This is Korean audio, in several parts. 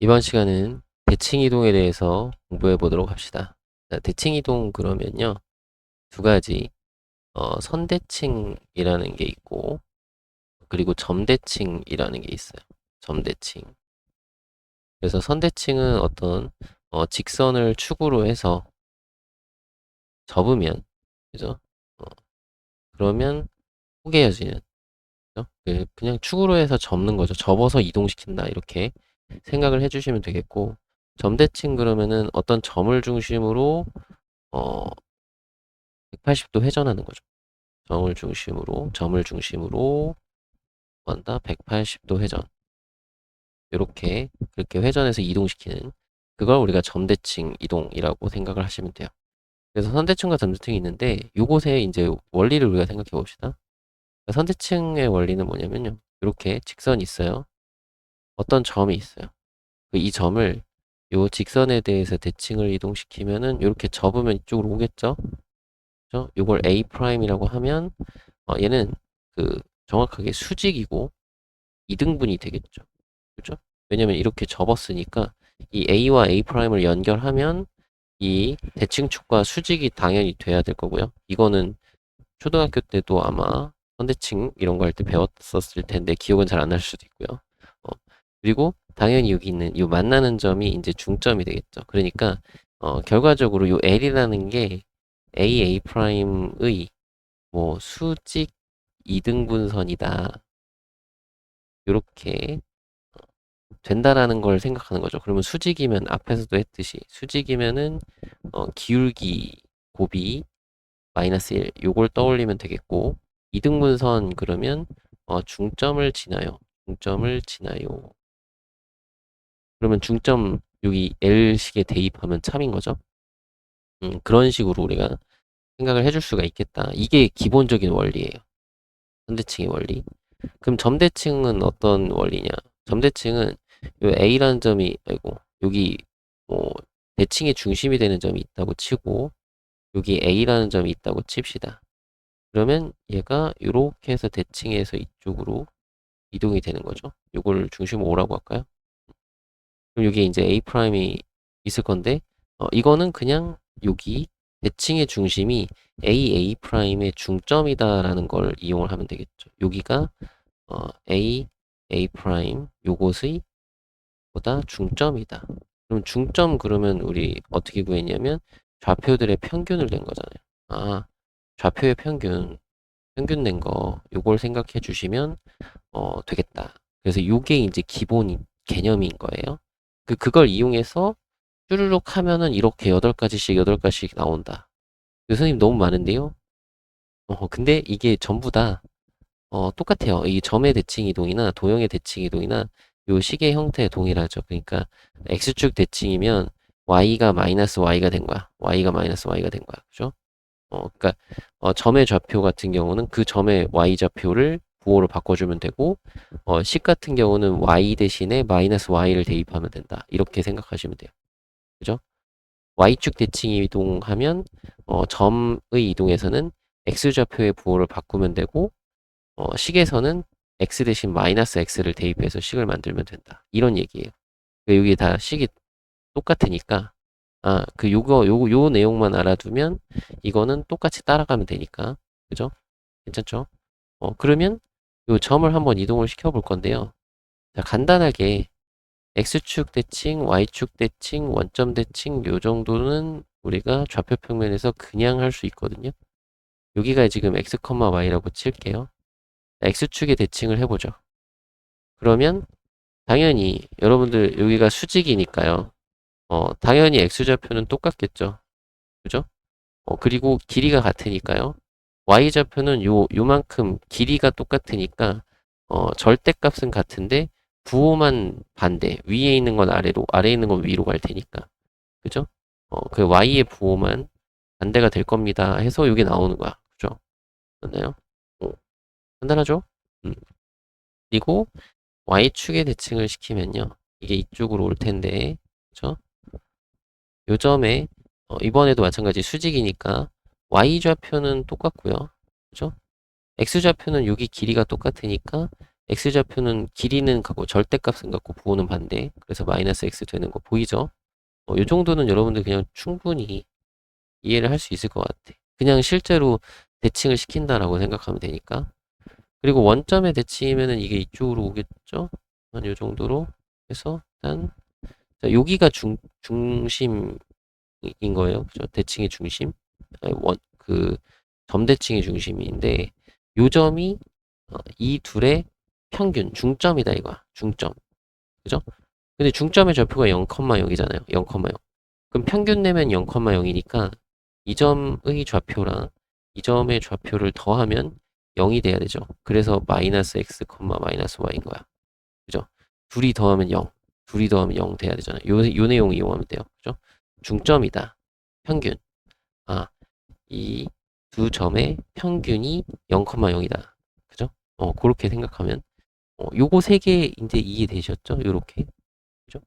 이번 시간은 대칭 이동에 대해서 공부해 보도록 합시다. 자, 대칭 이동 그러면요. 두 가지, 선대칭이라는 게 있고, 그리고 점대칭이라는 게 있어요. 점대칭. 그래서 선대칭은 어떤, 직선을 축으로 해서 접으면, 그죠? 어, 그러면 포개어지는, 그죠? 그냥 축으로 해서 접는 거죠. 접어서 이동시킨다. 이렇게 생각을 해주시면 되겠고, 점대칭 그러면은 어떤 점을 중심으로, 어, 180도 회전하는 거죠. 점을 중심으로 한다. 180도 회전. 이렇게 그렇게 회전해서 이동시키는 그걸 우리가 점대칭 이동이라고 생각을 하시면 돼요. 그래서 선대칭과 점대칭이 있는데 이곳에 이제 원리를 우리가 생각해 봅시다. 그러니까 선대칭의 원리는 뭐냐면요. 이렇게 직선이 있어요. 어떤 점이 있어요. 이 점을 요 직선에 대해서 대칭을 이동시키면은 이렇게 접으면 이쪽으로 오겠죠? 그죠? 이걸 A'이라고 하면 얘는 그 정확하게 수직이고 이등분이 되겠죠. 그죠? 왜냐면 이렇게 접었으니까 이 A와 A'을 연결하면 이 대칭축과 수직이 당연히 돼야 될 거고요. 이거는 초등학교 때도 아마 선대칭 이런 거 할 때 배웠었을 텐데 기억은 잘 안 날 수도 있고요. 어, 그리고 당연히 여기 있는 이 만나는 점이 이제 중점이 되겠죠. 그러니까 결과적으로 이 L이라는 게 A'의 뭐 수직 이등분선이다. 이렇게 된다라는 걸 생각하는 거죠. 그러면 수직이면 앞에서도 했듯이 수직이면은 기울기 곱이 마이너스 1 요걸 떠올리면 되겠고 이등분선 그러면 중점을 지나요. 중점을 지나요. 그러면 중점 여기 L식에 대입하면 참인 거죠. 그런 식으로 우리가 생각을 해줄 수가 있겠다. 이게 기본적인 원리예요. 선대칭의 원리. 그럼 점대칭은 어떤 원리냐? 점대칭은 요 A라는 점이 아이고 여기 뭐 대칭의 중심이 되는 점이 있다고 치고 여기 A라는 점이 있다고 칩시다. 그러면 얘가 이렇게 해서 대칭해서 이쪽으로 이동이 되는 거죠. 요걸 중심 O라고 할까요? 그럼 여기 이제 A'이 있을 건데 이거는 그냥 여기 대칭의 중심이 A'의 중점이다라는 걸 이용을 하면 되겠죠. 여기가 A 프라임 요것의 보다 중점이다. 그럼 중점 그러면 우리 어떻게 구했냐면 좌표들의 평균을 낸 거잖아요. 아, 좌표의 평균 낸 거 요걸 생각해 주시면 되겠다. 그래서 요게 이제 기본 개념인 거예요. 그걸 이용해서 쭈르륵 하면은 이렇게 8가지씩 나온다. 교수님 너무 많은데요? 근데 이게 전부 다 똑같아요. 이 점의 대칭 이동이나 도형의 대칭 이동이나 요 식의 형태 동일하죠. 그러니까 x축 대칭이면 y가 마이너스 y가 된 거야. y가 마이너스 y가 된 거야. 그죠? 그러니까 점의 좌표 같은 경우는 그 점의 y 좌표를 부호로 바꿔주면 되고 식 같은 경우는 y 대신에 마이너스 y를 대입하면 된다. 이렇게 생각하시면 돼요. 그죠? y축 대칭 이동하면 점의 이동에서는 x좌표의 부호를 바꾸면 되고 식에서는 x 대신 마이너스 x를 대입해서 식을 만들면 된다. 이런 얘기예요. 여기 다 식이 똑같으니까 요 내용만 알아두면 이거는 똑같이 따라가면 되니까. 그죠? 괜찮죠? 그러면 요 점을 한번 이동을 시켜 볼 건데요. 자, 간단하게 x축 대칭, y축 대칭, 원점 대칭 요 정도는 우리가 좌표 평면에서 그냥 할 수 있거든요. 여기가 지금 x, y라고 칠게요. x축의 대칭을 해보죠. 그러면 당연히 여러분들 여기가 수직이니까요. 당연히 x좌표는 똑같겠죠. 그죠? 그리고 길이가 같으니까요. y좌표는 요만큼 길이가 똑같으니까 절대값은 같은데 부호만 반대. 위에 있는 건 아래로, 아래에 있는 건 위로 갈 테니까. 그죠? 그 y의 부호만 반대가 될 겁니다. 해서 여기 나오는 거야. 그죠? 맞나요? 간단하죠? 음. 그리고 y축에 대칭을 시키면요. 이게 이쪽으로 올 텐데, 그죠? 요 점에, 이번에도 마찬가지 수직이니까, y좌표는 똑같고요. 그죠? x좌표는 여기 길이가 똑같으니까, x좌표는 길이는 같고 절대값은 같고 부호는 반대. 그래서 마이너스 x 되는 거 보이죠? 요 정도는 여러분들 그냥 충분히 이해를 할 수 있을 것 같아. 그냥 실제로 대칭을 시킨다라고 생각하면 되니까. 그리고 원점의 대칭이면은 이게 이쪽으로 오겠죠? 한 요 정도로 해서 일단 자, 여기가 중심인 거예요. 그죠? 대칭의 중심. 아니, 그 점대칭의 중심인데 요 점이 이 둘의 평균, 중점이다 이거야. 중점. 그죠? 근데 중점의 좌표가 0,0이잖아요. 0,0. 그럼 평균 내면 0,0이니까 이 점의 좌표랑 이 점의 좌표를 더하면 0이 돼야 되죠. 그래서 마이너스 x, 마이너스 y인 거야. 그죠? 둘이 더하면 0. 둘이 더하면 0 돼야 되잖아요. 요 내용 이용하면 돼요. 그죠? 중점이다. 평균. 아, 이 두 점의 평균이 0,0이다. 그죠? 그렇게 생각하면 요거 세 개 이제 이해되셨죠? 요렇게. 그죠?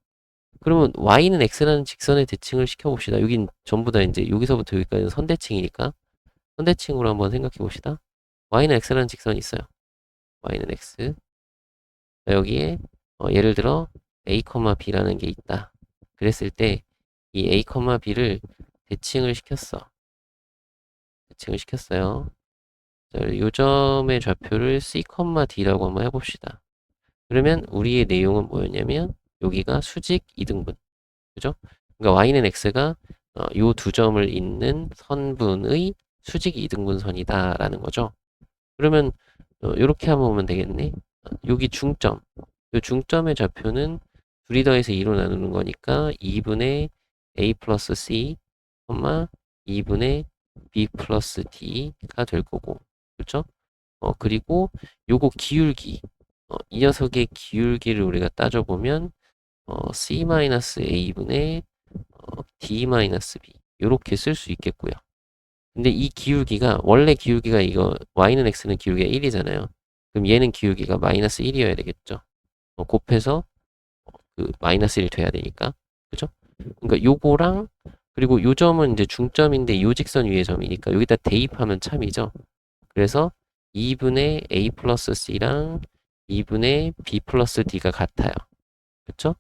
그러면 y는 x라는 직선의 대칭을 시켜봅시다. 여긴 전부 다 이제 여기서부터 여기까지는 선대칭이니까 선대칭으로 한번 생각해 봅시다. y는 x라는 직선이 있어요. y는 x. 여기에 예를 들어 a, b라는 게 있다. 그랬을 때 이 a, b를 대칭을 시켰어. 대칭을 시켰어요. 자, 요 점의 좌표를 c, d라고 한번 해봅시다. 그러면 우리의 내용은 뭐였냐면 여기가 수직 이등분. 그죠? 그러니까 y는 x가 요 두 점을 잇는 선분의 수직 이등분선이다라는 거죠. 그러면 이렇게 한번 보면 되겠네. 여기 중점. 요 중점의 좌표는 둘이 더해서 2로 나누는 거니까 2분의 a 플러스 c, 2분의 b 플러스 d가 될 거고. 그렇죠? 그리고 요거 기울기. 이 녀석의 기울기를 우리가 따져보면 c-a분의 d-b 이렇게 쓸 수 있겠고요. 근데 이 기울기가 원래 기울기가 이거 y는 x는 기울기가 1이잖아요. 그럼 얘는 기울기가 마이너스 1이어야 되겠죠. 곱해서 그 마이너스 1 돼야 되니까. 그죠? 그러니까 요거랑 그리고 요 점은 이제 중점인데 요 직선 위의 점이니까 여기다 대입하면 참이죠. 그래서 2분의 a 플러스 c랑 2분의 b 플러스 d가 같아요. 그쵸?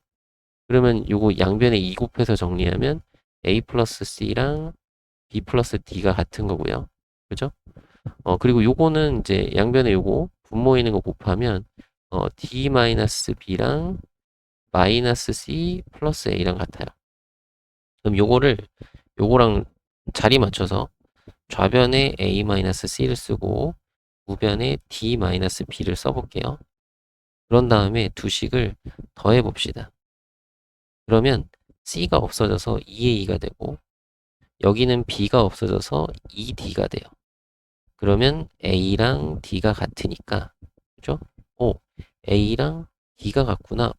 그러면 요거 양변에 2 곱해서 정리하면 a 플러스 c랑 b 플러스 d가 같은 거고요. 그죠? 그리고 요거는 이제 양변에 요거 분모 있는 거 곱하면 d 마이너스 b랑 마이너스 c 플러스 a랑 같아요. 그럼 요거랑 자리 맞춰서 좌변에 a 마이너스 c를 쓰고 우변에 d 마이너스 b를 써볼게요. 그런 다음에 두 식을 더해 봅시다. 그러면 c가 없어져서 2a가 되고 여기는 b가 없어져서 2d가 돼요. 그러면 a랑 d가 같으니까 그죠? a랑 d가 같구나.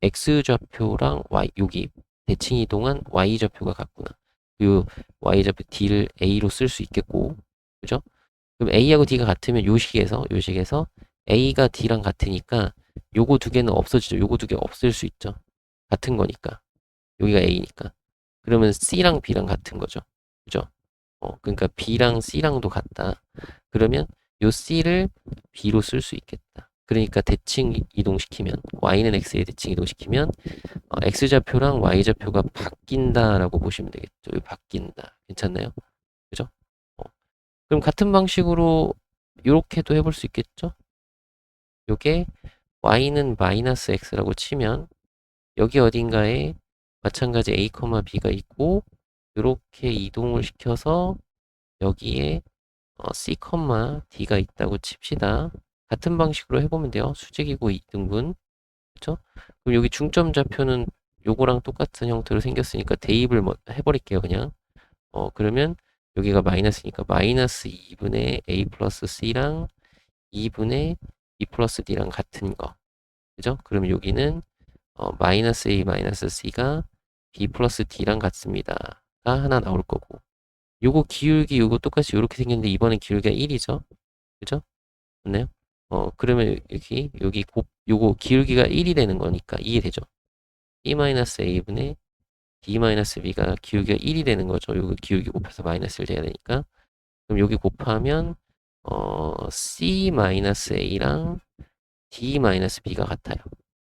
x좌표랑 y 여기 대칭 이동한 y좌표가 같구나. 그 y좌표 d를 a로 쓸 수 있겠고 그죠? 그럼 a하고 d가 같으면 요 식에서 a가 d랑 같으니까 요거 두 개는 없어지죠. 요거 두 개 없을 수 있죠. 같은 거니까. 여기가 a니까. 그러면 c랑 b랑 같은 거죠. 그죠? 그러니까 b랑 c랑도 같다. 그러면 요 c를 b로 쓸 수 있겠다. 그러니까 대칭 이동시키면 y는 x에 대칭 이동시키면 x좌표랑 y좌표가 바뀐다라고 보시면 되겠죠. 바뀐다. 괜찮나요? 그죠? 그럼 같은 방식으로 이렇게도 해볼 수 있겠죠? 요게 y는 마이너스 x라고 치면 여기 어딘가에 마찬가지 a, b가 있고 이렇게 이동을 시켜서 여기에 c, d가 있다고 칩시다. 같은 방식으로 해보면 돼요. 수직이고 이등분. 그쵸? 그럼 여기 중점 좌표는 요거랑 똑같은 형태로 생겼으니까 대입을 해버릴게요. 그냥. 그러면 여기가 마이너스니까 마이너스 2분의 a 플러스 c랑 2분의 b 플러스 d랑 같은 거. 그죠? 그럼 여기는 마이너스 a 마이너스 c가 b 플러스 d랑 같습니다. 가 하나 나올 거고. 요거 기울기 요거 똑같이 요렇게 생겼는데 이번엔 기울기가 1이죠. 그죠? 맞나요? 그러면 요거 기울기가 1이 되는 거니까 이해되죠? e-a분의 d-b가 기울기가 1이 되는 거죠. 요거 기울기 곱해서 마이너스를 돼야 되니까. 그럼 여기 곱하면 c-a랑 D-B가 같아요.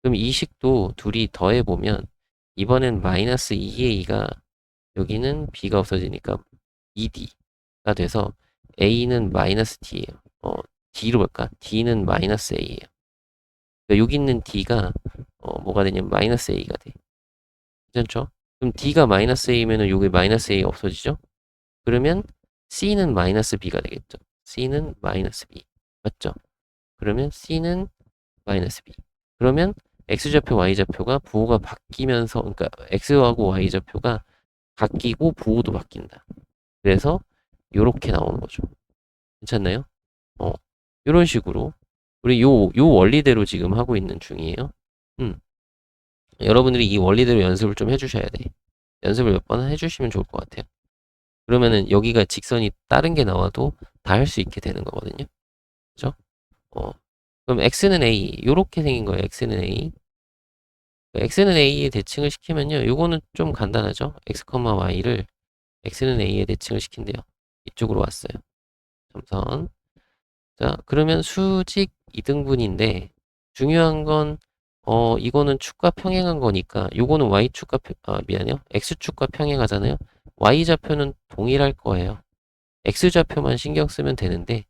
그럼 이 식도 둘이 더해보면 이번엔 마이너스 2a가 여기는 b가 없어지니까 2d가 돼서 a는 마이너스 d예요. d로 볼까? d는 마이너스 a예요. 그러니까 여기 있는 d가 뭐가 되냐면 마이너스 a가 돼. 괜찮죠? 그럼 d가 마이너스 a면은 여기 마이너스 a 없어지죠? 그러면 c는 마이너스 b가 되겠죠. c는 마이너스 b. 맞죠? 그러면 c는 마이너스 b. 그러면 x좌표, y좌표가 부호가 바뀌면서, 그러니까 x하고 y좌표가 바뀌고 부호도 바뀐다. 그래서 요렇게 나오는 거죠. 괜찮나요? 어, 요런 식으로 우리 요 원리대로 지금 하고 있는 중이에요. 음, 여러분들이 이 원리대로 연습을 좀 해주셔야 돼. 연습을 몇 번 해주시면 좋을 것 같아요. 그러면은 여기가 직선이 다른 게 나와도 다 할 수 있게 되는 거거든요. 그죠? 어, 그럼 x는 a 요렇게 생긴 거예요. x는 a. x는 a에 대칭을 시키면요. 요거는 좀 간단하죠. x, y를 x는 a에 대칭을 시킨대요. 이쪽으로 왔어요. 점선. 자, 그러면 수직 이등분인데 중요한 건 이거는 축과 평행한 거니까 요거는 y축과 미안해요. x축과 평행하잖아요. y좌표는 동일할 거예요. x좌표만 신경 쓰면 되는데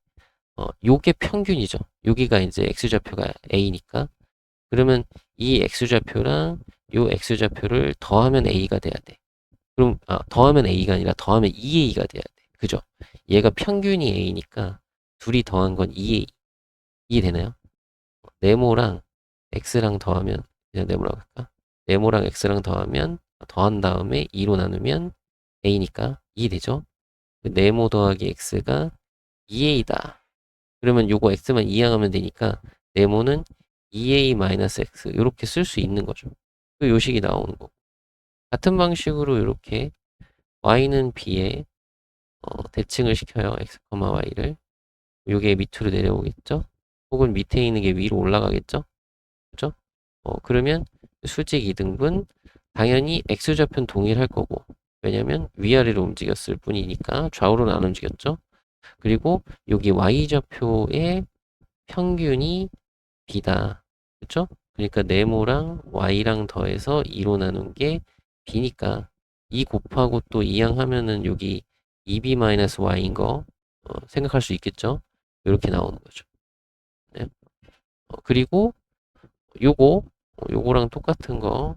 요게 평균이죠. 여기가 이제 x좌표가 a니까 그러면 이 x좌표랑 요 x좌표를 더하면 a가 돼야 돼. 그럼 더하면 a가 아니라 더하면 2a가 돼야 돼. 그죠? 얘가 평균이 a니까 둘이 더한 건 2a. 이해되나요? 네모랑 x랑 더하면 그냥 네모라고 할까? 네모랑 x랑 더하면 더한 다음에 2로 나누면 a니까 2되죠? 네모 더하기 x가 2a다. 그러면 요거 x만 이항하면 되니까 네모는 2a-x 이렇게 쓸 수 있는 거죠. 그 요식이 나오는 거. 같은 방식으로 이렇게 y는 b에 대칭을 시켜요. x, y를. 요게 밑으로 내려오겠죠? 혹은 밑에 있는 게 위로 올라가겠죠? 그죠? 그러면 수직 이등분 당연히 x좌표는 동일할 거고 왜냐면 위아래로 움직였을 뿐이니까 좌우로는 안 움직였죠. 그리고 여기 y좌표의 평균이 b다. 그쵸? 그러니까 네모랑 y랑 더해서 2로 나눈 게 b니까 2 곱하고 또 이항하면은 여기 2b-y인 거 생각할 수 있겠죠? 이렇게 나오는 거죠. 네. 그리고 요거랑 똑같은 거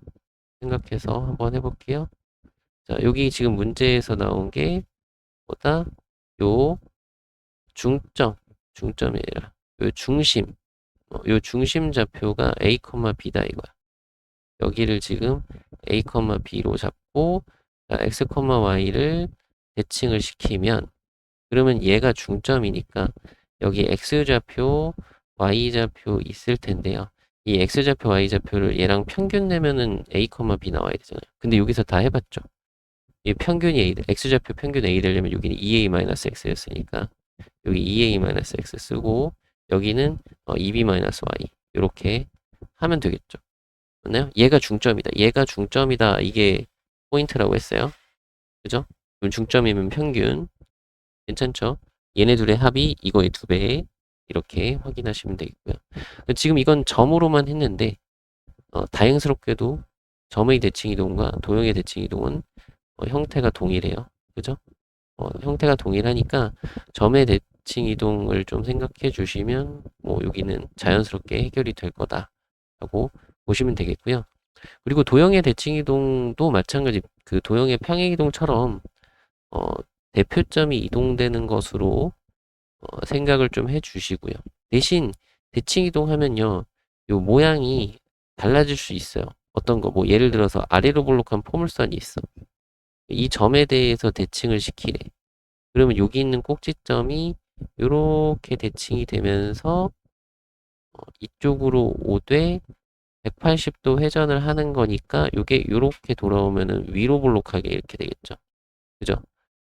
생각해서 한번 해볼게요. 자, 여기 지금 문제에서 나온 게 뭐다? 요 중점이 아니라 요 중심, 요 중심 좌표가 a, b다 이거야. 여기를 지금 a, b로 잡고 자, x, y를 대칭을 시키면 그러면 얘가 중점이니까 여기 x좌표, y좌표 있을 텐데요. 이 x좌표, y좌표를 얘랑 평균 내면은 a, b 나와야 되잖아요. 근데 여기서 다 해봤죠. 이 평균이 a, x좌표 평균 a 되려면 여기는 2a-x였으니까 여기 2a-x 쓰고 여기는 2b-y 이렇게 하면 되겠죠. 맞나요? 얘가 중점이다. 얘가 중점이다. 이게 포인트라고 했어요. 그죠? 그럼 중점이면 평균. 괜찮죠? 얘네 둘의 합이 이거의 2배. 이렇게 확인하시면 되겠고요. 지금 이건 점으로만 했는데 다행스럽게도 점의 대칭 이동과 도형의 대칭 이동은 형태가 동일해요. 그죠? 형태가 동일하니까 점의 대칭 이동을 좀 생각해 주시면 뭐 여기는 자연스럽게 해결이 될 거다라고 보시면 되겠고요. 그리고 도형의 대칭 이동도 마찬가지 그 도형의 평행 이동처럼 어, 대표점이 이동되는 것으로 생각을 좀 해주시고요. 대신 대칭 이동하면요, 요 모양이 달라질 수 있어요. 어떤 거, 뭐 예를 들어서 아래로 볼록한 포물선이 있어. 이 점에 대해서 대칭을 시키래. 그러면 여기 있는 꼭지점이 이렇게 대칭이 되면서 이쪽으로 오되 180도 회전을 하는 거니까 이게 이렇게 돌아오면은 위로 볼록하게 이렇게 되겠죠. 그죠?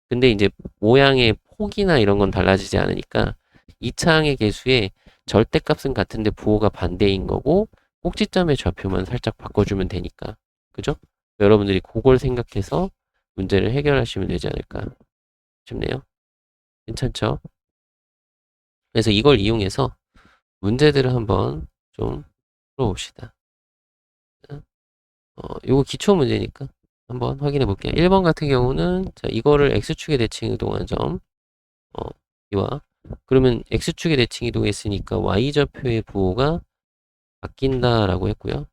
근데 이제 모양의 폭이나 이런 건 달라지지 않으니까 이차항의 개수의 절대값은 같은데 부호가 반대인 거고 꼭지점의 좌표만 살짝 바꿔주면 되니까. 그죠? 여러분들이 그걸 생각해서 문제를 해결하시면 되지 않을까 싶네요. 괜찮죠? 그래서 이걸 이용해서 문제들을 한번 좀 풀어봅시다. 요거 기초 문제니까 한번 확인해 볼게요. 1번 같은 경우는 자, 이거를 x축에 대칭 이동한 점 이와 그러면 x축에 대칭 이동했으니까 y좌표의 부호가 바뀐다라고 했고요.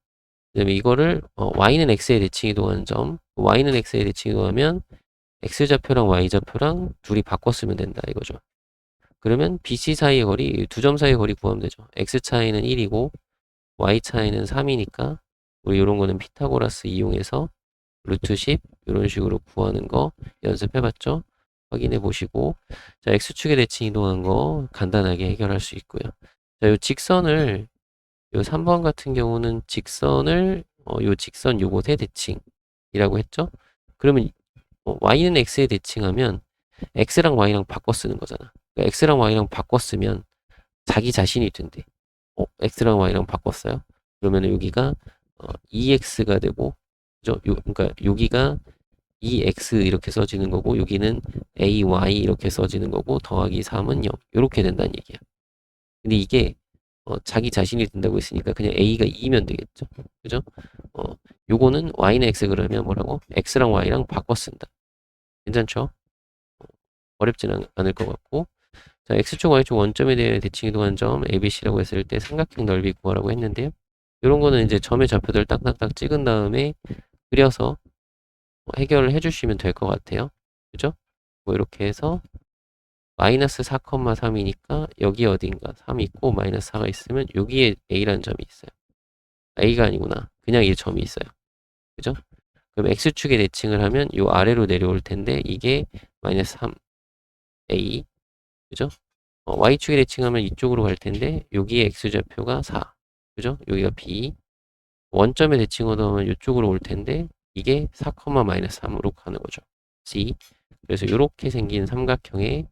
그 다음에 이거를 y는 x에 대칭 이동한 점 y는 x에 대칭 이동하면 x좌표랑 y좌표랑 둘이 바꿨으면 된다 이거죠. 그러면 BC 사이의 거리, 두 점 사이의 거리 구하면 되죠. x 차이는 1이고 y 차이는 3이니까 우리 이런 거는 피타고라스 이용해서 루트 10 이런 식으로 구하는 거 연습해봤죠? 확인해 보시고 자 x축에 대칭 이동한 거 간단하게 해결할 수 있고요. 자, 요 직선을 요 3번 같은 경우는 직선을 요 직선 요것에 대칭이라고 했죠? 그러면 y는 x에 대칭하면 x랑 y랑 바꿔 쓰는 거잖아. 그러니까 x랑 y랑 바꿔 쓰면 자기 자신이 된대. x랑 y랑 바꿨어요. 그러면 여기가 2x가 되고 그죠? 그러니까 여기가 2x 이렇게 써지는 거고 여기는 ay 이렇게 써지는 거고 더하기 3은 0 이렇게 된다는 얘기야. 근데 이게 자기 자신이 된다고 했으니까 그냥 a가 2면 되겠죠. 그죠? 요거는 y는 x 그러면 뭐라고? x랑 y랑 바꿔 쓴다. 괜찮죠? 어렵지는 않을 것 같고 자 x축 y축 원점에 대해 대칭 이동한 점 ABC라고 했을 때 삼각형 넓이 구하라고 했는데요. 이런 거는 이제 점의 좌표들 딱딱딱 찍은 다음에 그려서 해결을 해주시면 될 것 같아요. 그죠? 뭐 이렇게 해서 마이너스 4,3이니까 여기 어딘가 3 있고 마이너스 4가 있으면 여기에 A라는 점이 있어요. A가 아니구나. 그냥 이 점이 있어요. 그죠? 그럼 X축에 대칭을 하면 요 아래로 내려올 텐데 이게 마이너스 3A 그죠? Y축에 대칭하면 이쪽으로 갈 텐데 여기에 X좌표가 4 그죠? 여기가 B 원점에 대칭 얻으면 이쪽으로 올 텐데 이게 4, 마이너스 3으로 가는 거죠. C 그래서 이렇게 생긴 삼각형의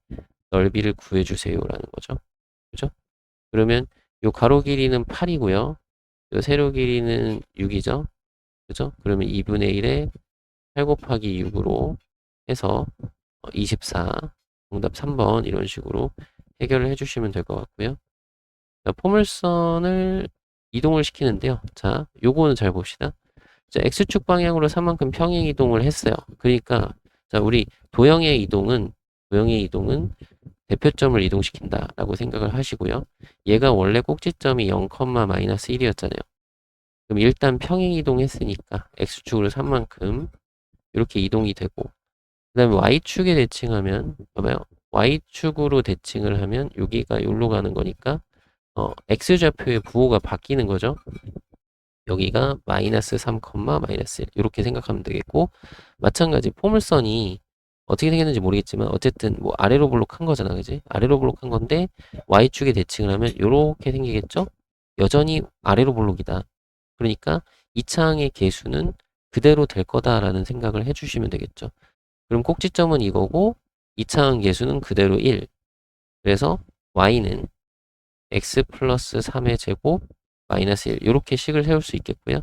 넓이를 구해주세요라는 거죠. 그죠? 그러면 요 가로 길이는 8이고요. 요 세로 길이는 6이죠. 그죠? 그러면 2분의 1에 8 곱하기 6으로 해서 24 정답 3번 이런 식으로 해결을 해주시면 될 것 같고요. 자, 포물선을 이동을 시키는데요. 자, 요거는 잘 봅시다. 자, X축 방향으로 3만큼 평행 이동을 했어요. 그러니까 자, 우리 도형의 이동은 대표점을 이동시킨다라고 생각을 하시고요. 얘가 원래 꼭지점이 0, 마이너스 1이었잖아요. 그럼 일단 평행 이동했으니까 X축으로 3만큼 이렇게 이동이 되고 그 다음에 Y축에 대칭하면 봐봐요. Y축으로 대칭을 하면 여기가 여기로 가는 거니까 X좌표의 부호가 바뀌는 거죠. 여기가 마이너스 3, 마이너스 1 이렇게 생각하면 되겠고 마찬가지 포물선이 어떻게 생겼는지 모르겠지만 어쨌든 뭐 아래로 볼록한 거잖아 그지? 아래로 볼록한 건데 Y축에 대칭을 하면 이렇게 생기겠죠? 여전히 아래로 볼록이다. 그러니까 이 창의 개수는 그대로 될 거다라는 생각을 해주시면 되겠죠. 그럼 꼭지점은 이거고 이 창 개수는 그대로 1. 그래서 Y는 x 플러스 3의 제곱 마이너스 1 이렇게 식을 세울 수 있겠고요.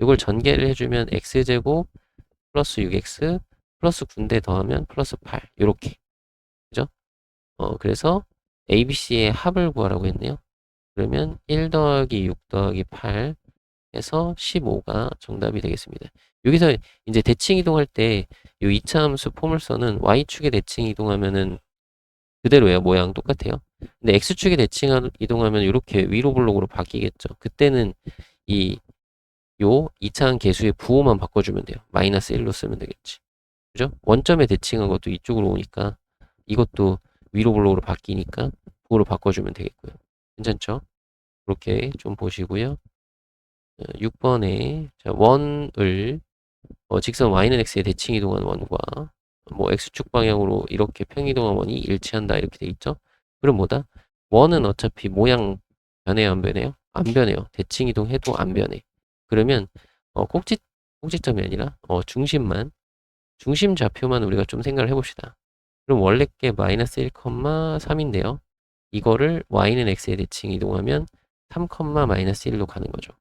이걸 전개를 해주면 x제곱 플러스 6x 플러스 9인데 더하면 플러스 8 이렇게 그죠? 그래서 ABC의 합을 구하라고 했네요. 그러면 1 더하기 6 더하기 8 해서 15가 정답이 되겠습니다. 여기서 이제 대칭 이동할 때 이 이차함수 포물선은 y축에 대칭 이동하면은 그대로예요. 모양 똑같아요. 근데 x축에 대칭 이동하면 이렇게 위로 블록으로 바뀌겠죠. 그때는 이 요 이차한 개수의 부호만 바꿔주면 돼요. 마이너스 1로 쓰면 되겠지. 그죠? 원점에 대칭한 것도 이쪽으로 오니까 이것도 위로 블록으로 바뀌니까 부호로 바꿔주면 되겠고요. 괜찮죠? 그렇게 좀 보시고요. 6번에 원을 직선 y는 x에 대칭 이동한 원과 뭐 x축 방향으로 이렇게 평이동한 원이 일치한다 이렇게 돼 있죠. 그럼 뭐다? 원은 어차피 모양 변해요 안 변해요? 안 변해요. 대칭 이동해도 안 변해. 그러면 꼭지점이 아니라 중심 좌표만 우리가 좀 생각을 해봅시다. 그럼 원래 게 마이너스 1, 3인데요. 이거를 y는 x에 대칭 이동하면 3, 마이너스 1로 가는 거죠.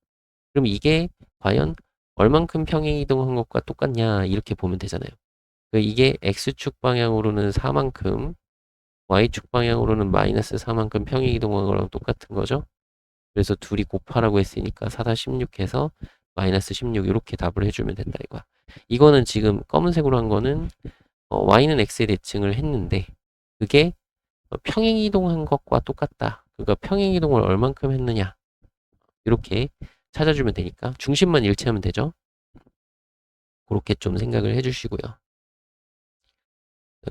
그럼 이게 과연 얼만큼 평행 이동한 것과 똑같냐 이렇게 보면 되잖아요. 이게 x축 방향으로는 4만큼 y축 방향으로는 마이너스 4만큼 평행 이동한 거랑 똑같은 거죠. 그래서 둘이 곱하라고 했으니까 4-16 해서 마이너스 16 이렇게 답을 해주면 된다 이거야. 이거는 지금 검은색으로 한 거는 y는 x의 대칭을 했는데 그게 평행이동한 것과 똑같다. 그러니까 평행이동을 얼만큼 했느냐 이렇게 찾아주면 되니까 중심만 일치하면 되죠. 그렇게 좀 생각을 해주시고요.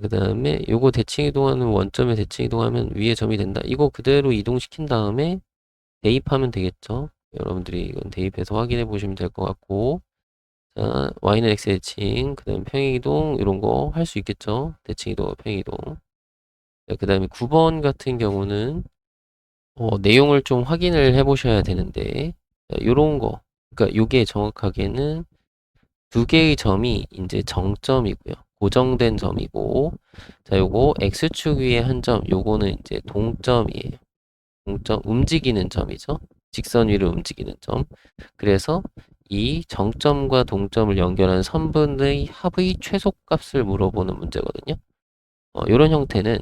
그 다음에 요거 대칭 이동하는 원점에 대칭 이동하면 위에 점이 된다. 이거 그대로 이동시킨 다음에 대입하면 되겠죠. 여러분들이 이건 대입해서 확인해 보시면 될 것 같고, 자, y는 x 대칭, 그 다음에 평행이동 이런 거 할 수 있겠죠. 대칭 이동, 평행이동. 그 다음에 9번 같은 경우는 내용을 좀 확인을 해 보셔야 되는데, 요런 거, 그러니까 요게 정확하게는 두 개의 점이 이제 정점이고요. 고정된 점이고, 자, 요거 x축 위에 한 점, 요거는 이제 동점이에요. 동점, 움직이는 점이죠. 직선 위를 움직이는 점. 그래서 이 정점과 동점을 연결한 선분의 합의 최소값을 물어보는 문제거든요. 요런 형태는,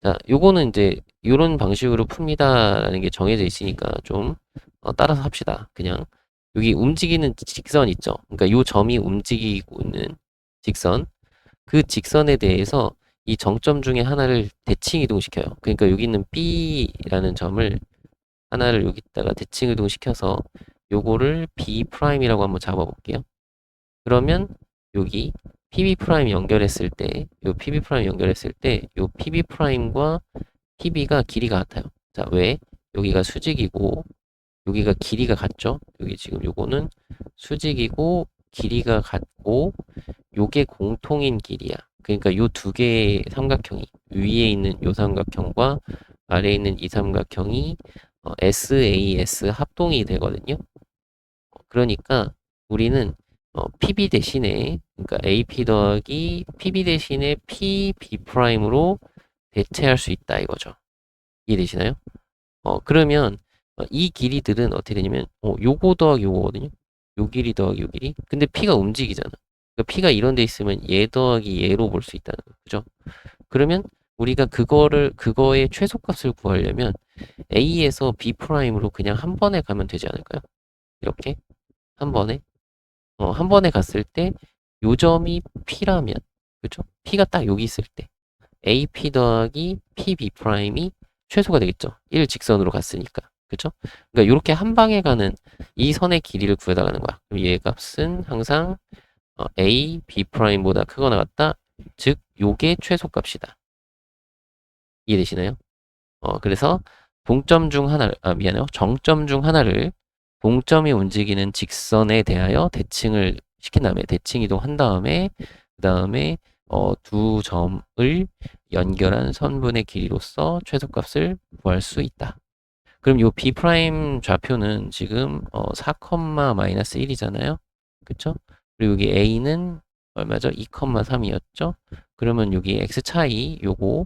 자, 요거는 이제, 요런 방식으로 풉니다라는 게 정해져 있으니까 좀, 따라서 합시다. 그냥. 여기 움직이는 직선 있죠. 그러니까 요 점이 움직이고 있는 직선. 그 직선에 대해서 이 정점 중에 하나를 대칭 이동시켜요. 그러니까 여기 있는 B라는 점을 하나를 여기다가 대칭 이동시켜서 요거를 B'이라고 한번 잡아볼게요. 그러면 여기 PB' 연결했을 때, 요 PB' 연결했을 때, 요 PB'과 PB가 길이가 같아요. 자, 왜? 여기가 수직이고, 여기가 길이가 같죠? 여기 지금 요거는 수직이고, 길이가 같고, 요게 공통인 길이야. 그러니까 요 두 개의 삼각형이, 위에 있는 요 삼각형과 아래에 있는 이 삼각형이 SAS 합동이 되거든요. 그러니까 우리는 PB 대신에, 그러니까 AP 더하기 PB 대신에 PB'으로 대체할 수 있다 이거죠. 이해되시나요? 그러면 이 길이들은 어떻게 되냐면 요거 더하기 요거거든요. 요 길이 더하기 요 길이. 근데 P가 움직이잖아. 그러니까 P가 이런 데 있으면 얘 더하기 얘로 볼 수 있다는 거죠. 그죠? 그러면 우리가 그거의 최소값을 구하려면 A에서 B'으로 그냥 한 번에 가면 되지 않을까요? 이렇게 한 번에 한 번에 갔을 때 요점이 P라면, 그죠? P가 딱 여기 있을 때 AP 더하기 PB'이 최소가 되겠죠. 1직선으로 갔으니까. 그죠? 그러니까 이렇게 한 방에 가는 이 선의 길이를 구해달라는 거야. 그럼 얘 값은 항상 A, B'보다 크거나 같다. 즉, 요게 최소값이다. 이해되시나요? 그래서 동점 중 하나를, 미안해요. 정점 중 하나를 동점이 움직이는 직선에 대하여 대칭을 시킨 다음에, 대칭 이동한 다음에, 그 다음에, 두 점을 연결한 선분의 길이로서 최소값을 구할 수 있다. 그럼 요 B' 좌표는 지금 4, 마이너스 1이잖아요. 그쵸? 그리고 여기 A는 얼마죠? 2, 3이었죠? 그러면 여기 X 차이 요거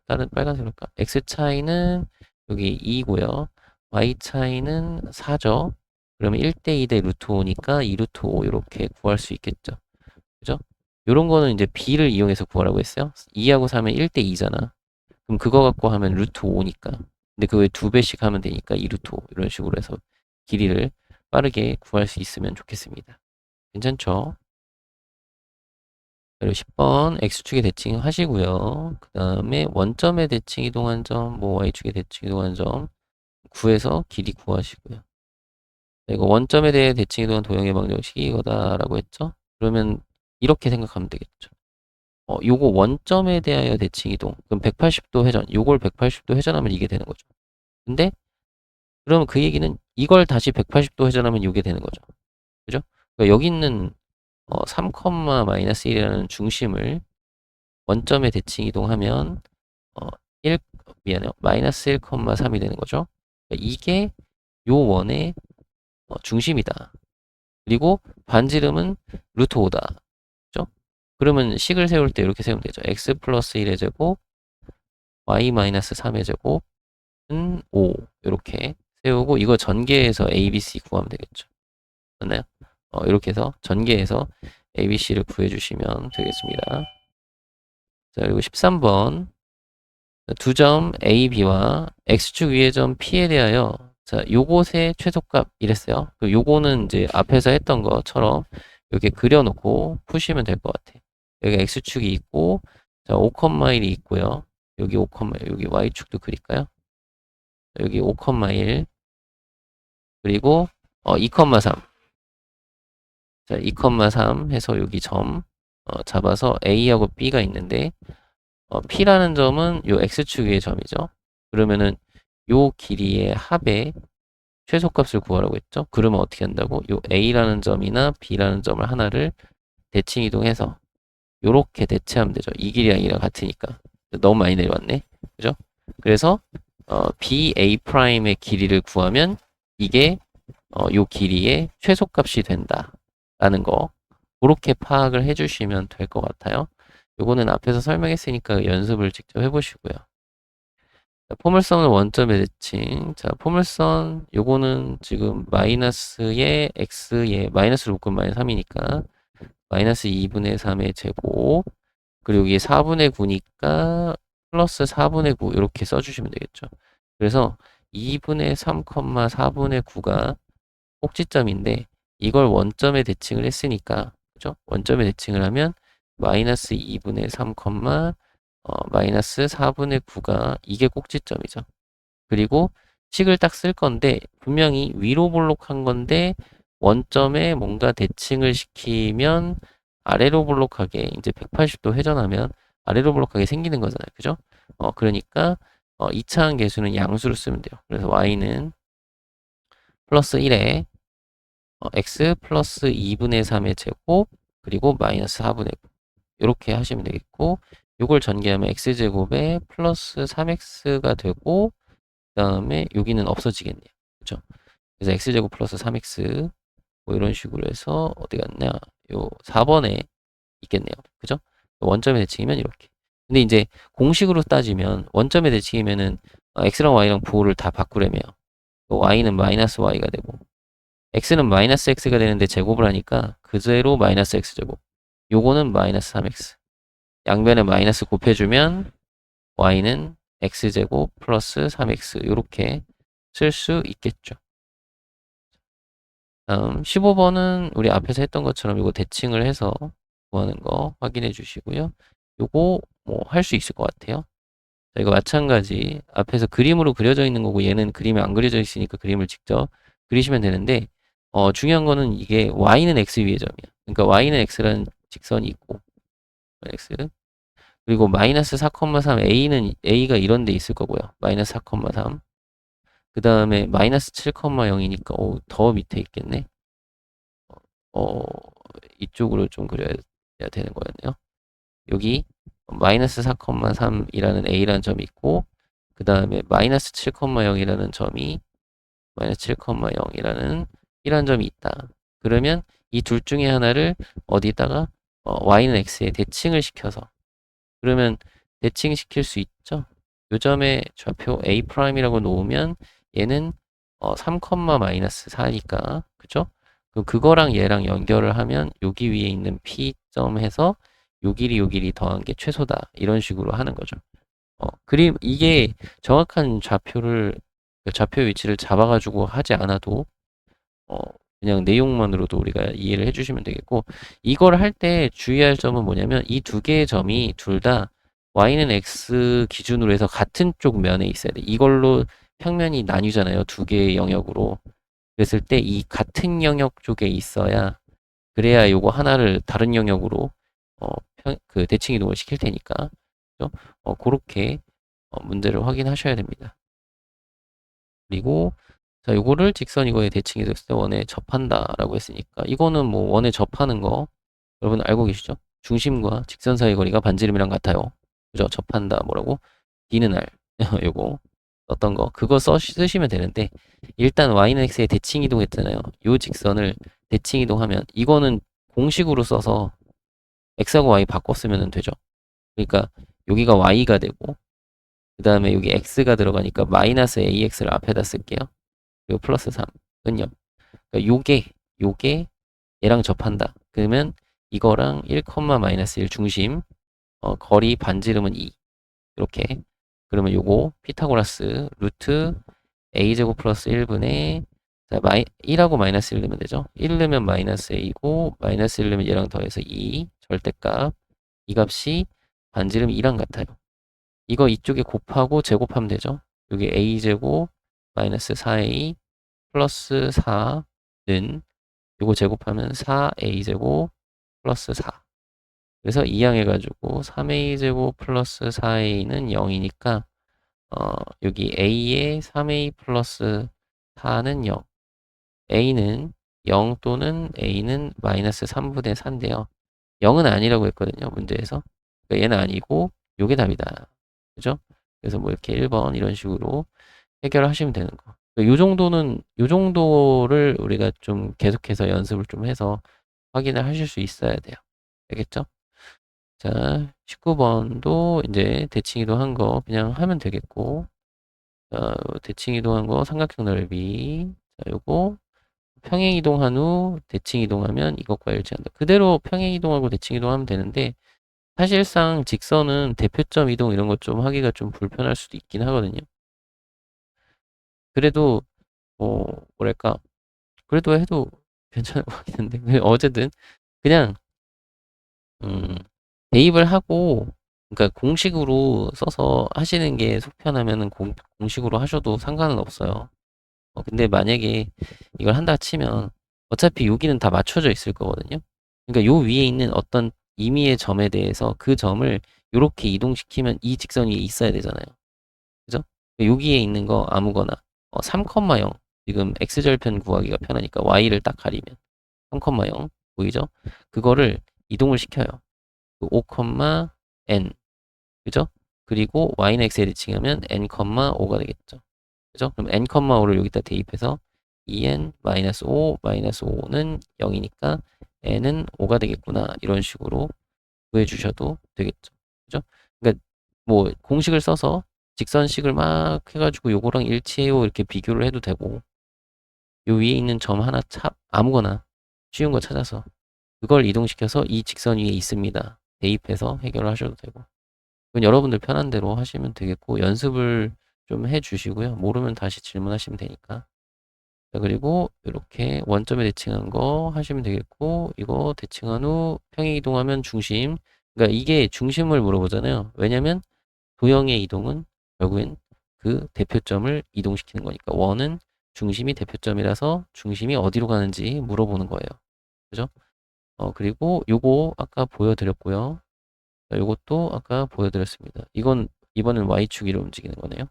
다른 빨간색으로 할까? X 차이는 여기 2고요. Y 차이는 4죠. 그러면 1대 2대 루트 5니까 2 루트 5 이렇게 구할 수 있겠죠. 그죠? 요런 거는 이제 B를 이용해서 구하라고 했어요. 2하고 3은 1대 2잖아. 그럼 그거 갖고 하면 루트 5니까. 근데 그거에 2배씩 하면 되니까 2 루트 5 이런 식으로 해서 길이를 빠르게 구할 수 있으면 좋겠습니다. 괜찮죠? 그리고 10번 X축에 대칭 하시고요. 그 다음에 원점에 대칭 이동한 점, 뭐 Y축에 대칭 이동한 점 구해서 길이 구하시고요. 이거 원점에 대해 대칭 이동한 도형의 방정식이 이거다라고 했죠? 그러면 이렇게 생각하면 되겠죠. 요거 원점에 대하여 대칭 이동. 그럼 180도 회전. 요걸 180도 회전하면 이게 되는 거죠. 근데 그러면 그 얘기는 이걸 다시 180도 회전하면 이게 되는 거죠. 그죠? 그러니까 여기 있는 3, 마이너스 1이라는 중심을 원점에 대칭 이동하면 1, 미안해요. 마이너스 1, 3이 되는 거죠. 그러니까 이게 요 원의 중심이다. 그리고 반지름은 루트 5다. 그죠? 그러면 식을 세울 때 이렇게 세우면 되죠. x 플러스 1의 제곱, y 마이너스 3의 제곱은 5. 이렇게 세우고 이거 전개해서 ABC 구하면 되겠죠. 맞나요? 이렇게 해서 전개해서 ABC를 구해주시면 되겠습니다. 자, 그리고 13번 두 점 A, B와 X축 위의 점 P에 대하여 자, 요것의 최소값 이랬어요. 그 요거는 이제 앞에서 했던 것처럼 이렇게 그려놓고 푸시면 될 것 같아. 여기 x축이 있고, 자, 5,1이 있고요. 여기 5,1, 여기 y축도 그릴까요? 여기 5,1, 그리고 2,3. 자, 2,3 해서 여기 점 잡아서 A하고 B가 있는데 P라는 점은 요 X축 위의 점이죠. 그러면은 요 길이의 합의 최소값을 구하라고 했죠. 그러면 어떻게 한다고? 요 A라는 점이나 B라는 점을 하나를 대칭 이동해서 요렇게 대체하면 되죠. 이 길이랑 이랑 같으니까. 너무 많이 내려왔네. 그죠? 그래서 BA'의 길이를 구하면 이게 요 길이의 최소값이 된다라는 거 그렇게 파악을 해주시면 될 것 같아요. 요거는 앞에서 설명했으니까 연습을 직접 해보시고요. 자, 포물선을 원점에 대칭. 자, 포물선 요거는 지금 마이너스의 x의 마이너스를 묶으면 마이너스 3이니까 마이너스 2분의 3의 제곱 그리고 여기 4분의 9니까 플러스 4분의 9 이렇게 써주시면 되겠죠. 그래서 2분의 3, 4분의 9가 꼭지점인데 이걸 원점에 대칭을 했으니까 그죠? 원점에 대칭을 하면 마이너스 2분의 3, 마이너스 4분의 9가 이게 꼭지점이죠. 그리고 식을 딱 쓸 건데 분명히 위로 볼록한 건데 원점에 뭔가 대칭을 시키면 아래로 볼록하게 이제 180도 회전하면 아래로 볼록하게 생기는 거잖아요. 그죠? 그러니까 2차항 계수는 양수로 쓰면 돼요. 그래서 y는 플러스 1에 x 플러스 2분의 3의 제곱 그리고 마이너스 4분의 9 이렇게 하시면 되겠고 이걸 전개하면 x제곱에 플러스 3x가 되고 그 다음에 여기는 없어지겠네요. 그렇죠? 그래서 x제곱 플러스 3x 뭐 이런 식으로 해서 어디 갔냐 요 4번에 있겠네요. 그죠? 원점의 대칭이면 이렇게. 근데 이제 공식으로 따지면 원점의 대칭이면은 x랑 y랑 부호를 다 바꾸려면 y는 마이너스 y가 되고 x는 마이너스 x가 되는데 제곱을 하니까 그대로 마이너스 x제곱. 요거는 마이너스 3x. 양변에 마이너스 곱해주면 y는 x제곱 플러스 3x 이렇게 쓸 수 있겠죠. 다음 15번은 우리 앞에서 했던 것처럼 이거 대칭을 해서 구하는 거 확인해 주시고요. 요거 뭐 할 수 있을 것 같아요. 자, 이거 마찬가지 앞에서 그림으로 그려져 있는 거고 얘는 그림이 안 그려져 있으니까 그림을 직접 그리시면 되는데 중요한 거는 이게 y는 x 위의 점이야. 그러니까 y는 x라는 직선이 있고 x 그리고 마이너스 4,3 a가 이런 데 있을 거고요. 마이너스 4,3 그 다음에 마이너스 7,0이니까 더 밑에 있겠네. 어, 이쪽으로 좀 그려야 되는 거였네요. 여기 마이너스 4,3이라는 a라는 점이 있고 그 다음에 마이너스 7,0이라는 점이 마이너스 7,0이라는 이란 점이 있다. 그러면 이 둘 중에 하나를 어디다가 y는 x에 대칭을 시켜서 그러면 대칭시킬 수 있죠. 요 점의 좌표 A'이라고 놓으면 얘는 3, 마이너스 4니까 그죠? 그럼 그거랑 얘랑 연결을 하면 여기 위에 있는 P점 해서 요 길이 더한 게 최소다. 이런 식으로 하는 거죠. 그림 이게 정확한 좌표 위치를 잡아가지고 하지 않아도 어, 그냥 내용만으로도 우리가 이해를 해주시면 되겠고 이걸 할 때 주의할 점은 뭐냐면 이 두 개의 점이 둘 다 y는 x 기준으로 해서 같은 쪽 면에 있어야 돼. 이걸로 평면이 나뉘잖아요. 두 개의 영역으로. 그랬을 때 이 같은 영역 쪽에 있어야 그래야 요거 하나를 다른 영역으로 그 대칭 이동을 시킬 테니까 그죠? 그렇게 문제를 확인하셔야 됩니다. 그리고 자, 요거를 직선 이거에 대칭이 됐을 때 원에 접한다라고 했으니까 이거는 뭐 원에 접하는 거 여러분 알고 계시죠? 중심과 직선 사이 거리가 반지름이랑 같아요. 그죠? 접한다 뭐라고? D는 R 요거 어떤 거 그거 쓰시면 되는데 일단 y는 x에 대칭 이동했잖아요. 요 직선을 대칭 이동하면 이거는 공식으로 써서 x하고 y 바꿨으면 되죠. 그러니까 여기가 y가 되고 그 다음에 여기 x가 들어가니까 마이너스 ax를 앞에다 쓸게요. 그리고 플러스 3은요. 그러니까 요게 얘랑 접한다. 그러면 이거랑 1, 마이너스 1 중심 거리 반지름은 2 이렇게 그러면 요거 피타고라스 루트 a제곱 플러스 1분의 1하고 마이너스 1 넣으면 되죠. 1 넣으면 마이너스 a고 마이너스 1 넣으면 얘랑 더해서 2 절대값 이 값이 반지름 2랑 같아요. 이거 이쪽에 곱하고 제곱하면 되죠. 여기 a제곱 마이너스 4a 플러스 4는 요거 제곱하면 4a제곱 플러스 4. 그래서 이항해가지고 3a제곱 플러스 4a는 0이니까 여기 a에 3a 플러스 4는 0. a는 0 또는 a는 마이너스 3분의 4인데요. 0은 아니라고 했거든요. 문제에서. 그러니까 얘는 아니고 요게 답이다. 그죠? 그래서 뭐 이렇게 1번 이런 식으로 해결하시면 되는 거. 요 정도를 우리가 좀 계속해서 연습을 좀 해서 확인을 하실 수 있어야 돼요. 알겠죠? 자, 19번도 이제 대칭 이동한 거 그냥 하면 되겠고, 대칭 이동한 거 삼각형 넓이, 자, 요거 평행 이동한 후 대칭 이동하면 이것과 일치한다. 그대로 평행 이동하고 대칭 이동하면 되는데, 사실상 직선은 대표점 이동 이런 것 좀 하기가 좀 불편할 수도 있긴 하거든요. 그래도 뭐랄까, 그래도 해도 괜찮을 것 같긴 한데, 어쨌든 그냥 대입을 하고, 그러니까 공식으로 써서 하시는 게 속편하면은 공식으로 하셔도 상관은 없어요. 근데 만약에 이걸 한다 치면 어차피 여기는 다 맞춰져 있을 거거든요. 그러니까 요 위에 있는 어떤 임의의 점에 대해서 그 점을 이렇게 이동시키면 이 직선 위에 있어야 되잖아요. 그죠? 여기에 있는 거 아무거나 3,0 지금 x절편 구하기가 편하니까 y를 딱 가리면 3,0 보이죠? 그거를 이동을 시켜요. 5, n 그죠? 그리고 y는 x에 대칭하면 n, 5가 되겠죠. 그죠? 그럼 n, 5를 여기다 대입해서 2n-5, -5는 0이니까 n은 5가 되겠구나. 이런 식으로 구해주셔도 되겠죠. 그죠? 그러니까 뭐 공식을 써서 직선식을 막 해가지고 요거랑 일치해요 이렇게 비교를 해도 되고, 요 위에 있는 점 하나 아무거나 쉬운 거 찾아서 그걸 이동시켜서 이 직선 위에 있습니다. 대입해서 해결을 하셔도 되고. 그건 여러분들 편한 대로 하시면 되겠고, 연습을 좀 해주시고요. 모르면 다시 질문하시면 되니까. 자, 그리고 이렇게 원점에 대칭한 거 하시면 되겠고, 이거 대칭한 후 평행 이동하면 중심. 그러니까 이게 중심을 물어보잖아요. 왜냐면 도형의 이동은 결국엔 그 대표점을 이동시키는 거니까. 원은 중심이 대표점이라서 중심이 어디로 가는지 물어보는 거예요. 그죠? 그리고 요거 아까 보여드렸고요. 자, 요것도 아까 보여드렸습니다. 이건 이번엔 Y축 위로 움직이는 거네요.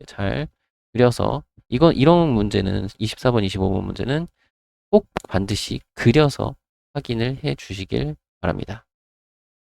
잘 그려서 이런 문제는 24번, 25번 문제는 꼭 반드시 그려서 확인을 해 주시길 바랍니다.